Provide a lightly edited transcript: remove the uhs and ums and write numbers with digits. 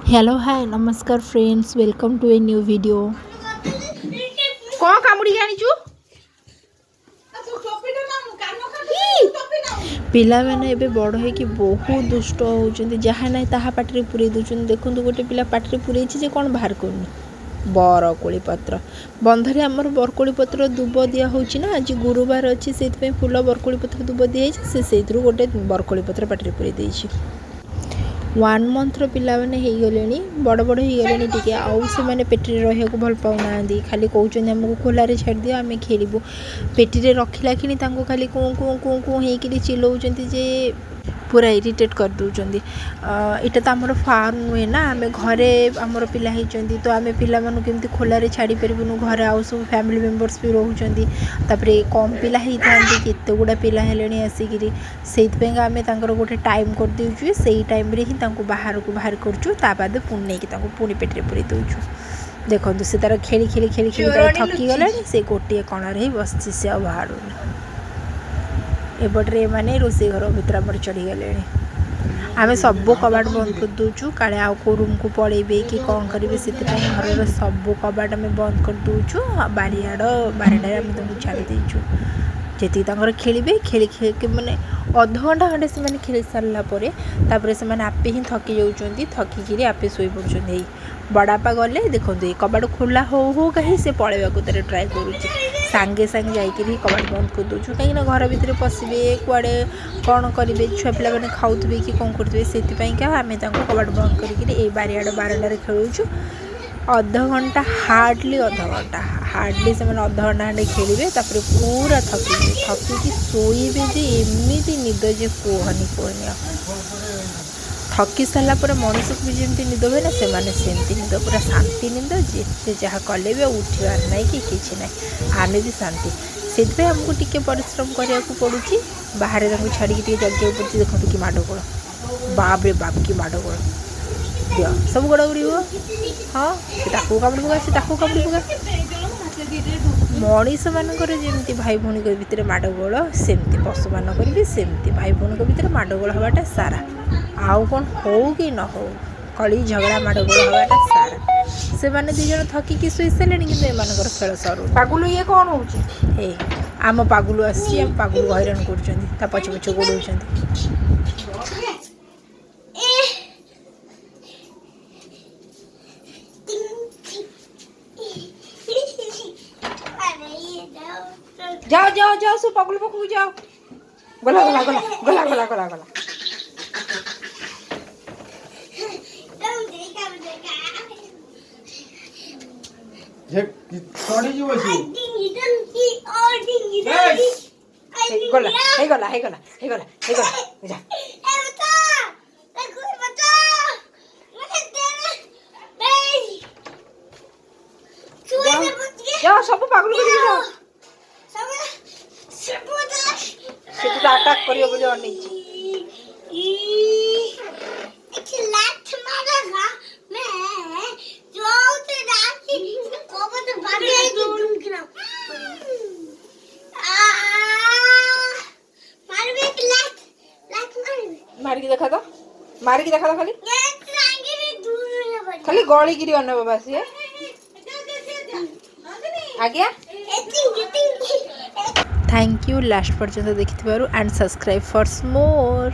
Hello hi नमस्कार friends welcome to a new video. कौन कामुड़ी जानिचु पिला मैंने एबे बड़ है कि बहुत दुष्ट होउचंदी जहाँ ना ताहा पाटरे पुरे दउचंदी। देखंतु गोटे पिला पाटरे पुरेछि जे कोन बाहर करनी बरकोली पत्र बंधरे आमर बरकोली पत्र दुब दिया होछि ना। आज गुरुवार अछि सेति फूल बरकोली पत्र दुब दिया से सेतिरु गोटे बरकोली पत्र पाटरे पुरे देछि। 1 मंथर पिला मैंने हो गले बड़ बड़ हो गले टी आउ से पेटी रहा भल पाऊना खाली कहते आमको खोल छाड़ दियो आम खेलू पेटी रखला कि खाली कूँ कूँ कूँ कूँ हो चिल्लाऊँ जे पूरा इरिटेट कर दौरान। इटा तो आमर फार्म नुहे ना आम घरे आमर पिला होती तो आम पिला केमती खोल छाड़ी पारूँ घर आउ सब फैमिली मेम्बर्स भी रोचे कम पिला होता केते गुड़ा पिला हेले आसिक से आम गोटे टाइम कर देचु से टाइम रे ही बाहर को बाहर करूँ बाद पुणी नहीं पुणी पेटे पूरी दौचु। देखो से तार खेली खेली खेली खेली थकी गला से गोटे कणर ही बस से आ बाहर एपटे मैंने रोसे घर भर आम चढ़ीगले आम सब कबाट बंद कर दूचु काले आउ को रूम को पलैबे कि कौन करेंगे से घर सब कबाट आम बंद कर दूचु बारियाड़ बारिडार आम तुमको छाड़ी देचु जी खेलिए खेली खेल मैंने अध घंटा खंडे से खेल सारापर से आपे ही थकी जाऊँच थकिकी आपे शोई पड़े बड़ापा गले देखो ये कबाट खोला हो कहीं से पलैवाक ट्राए करुच्ची सांगे सांगे जाकि कबाट बंद कर दूँ कहीं घर भितर पशे कुआड़े कौन करेंगे छुआ पिला मैंने खाऊे कि कौन करेंगे से आम कबाट बंद कर बारियाड़ बारंडार खेलुचु अध घंटा हार्डली से मैंने अध घंटा खंडे खेलिए पूरा थकिकी शोबे जे एमती निद जे कहनी थकी सारापर मनीष को भी जमी निद हुए ना से निद पूरा शांति निद जे जहाँ कले भी उठार ना कि किसी ना आम भी शांति से आमको टी परिश्रम करने को पड़ुची बाहर छाड़ी जगे पड़े देखो कि माड़गोल बाप रे बाप की माड़गोल दियो सब गोड़ा गुड़ी हो हाँ कामुड़ी पका से कामुड़ी पका मनीष मानकर जमी भाई भौणी भितर माड़गोल सेमती पशु मानक भी सेमती भाई भौणी भितर माड़गोल हवाटा सारा आउ कौन हो कि न हो कली झगड़ा माड़गोल हवाटा सारा से मैंने दी जन थकिकी शोई सारे कि खेल सरू पागुलू ये कौन हो आम पागुलू आसी आम पागुलू हैरान कर पछ पछ गोड़ जाओ जाओ जाओ सो पगलू पकू जाओ गला गला गला गला गला गला गला जे छोड़ी जो बसी गला हे गला हे गला हे गला हे गला जा जाओ सब पागल कर जाओ से तो अटैक करियो बोले अनेछि लात मारेगा मैं जो तो राखी कोबो तो भाग जाएगी ढूंढना मार भी लात मार के देखा तो खाली गली गिरी अने बाबा से आज्ञा थैंक यू लास्ट पर्यंत देखि एंड सब्सक्राइब फॉर मोर।